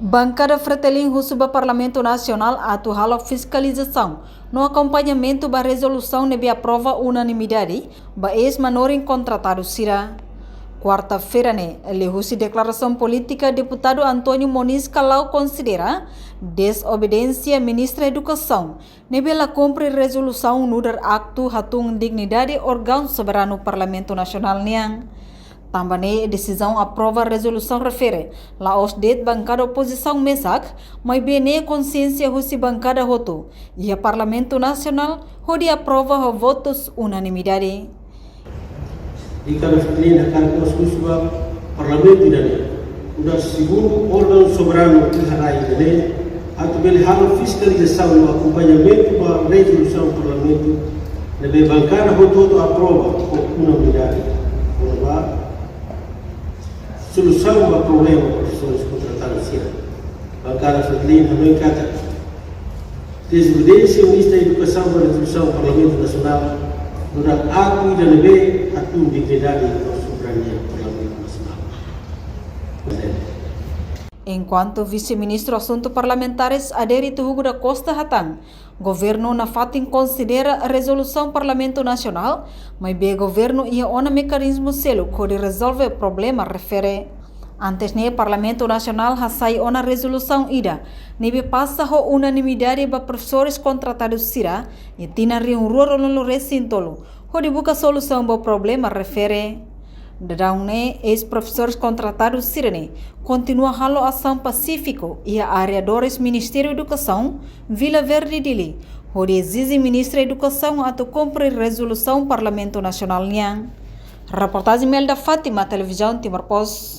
Bancada Fretilin Rusuba Parlamento Nacional atual a fiscalização no acompanhamento da resolução nebe aprova unanimidade ba ex-manorin contratado Sira. Quarta-feira, ele rusi declaração política deputado Antônio Moniz Kalau considera desobediência ministra da Educação nebe la cumpre resolução no dar acto hatung dignidade órgão soberano Parlamento Nacional niang. Também a decisão aprova a resolução refere lá os det bancada oposição mesak, mas bem consciência rusi bancada voto e a Parlamento Nacional hodi aprova a votos unanimidade. Di kami Fretilin akan konstitusi Parlamento ini sudah segundo órgão soberano que harai ini atau belihara fiscalização no acompanhamento da resolução do Parlamento nebe bancada voto aprova por unanimidade. Solução do problema das pessoas contratadas. Bancada Fretilin também kata desobediência ministra da Educação da resolução do Parlamento Nacional durante ato dan lebih atum dignidade da soberania do Parlamento Nacional. Enquanto vice-ministro Assuntos Parlamentares Adérito Hugo da Costa Hatang, governo na fatin considera a resolução Parlamento Nacional, mas be governo ia ona mecanismo selo que resolve o problema refere. Antes ne Parlamento Nacional hasai ona resolução ida, nebe passa ho unanimidade ba professores contratados Sira e tina riunruro no recintolo, ho dibuka solução ba problema refere. Dadang ne ex-professores contratados Sirene continua halo ação Pacífico e a areadores Ministério da Educação Vila Verde Dili, onde exige Ministro da Educação a cumprir resolução Parlamento Nacional niang. Reportagem Melda Fátima, Televisão Timor Post.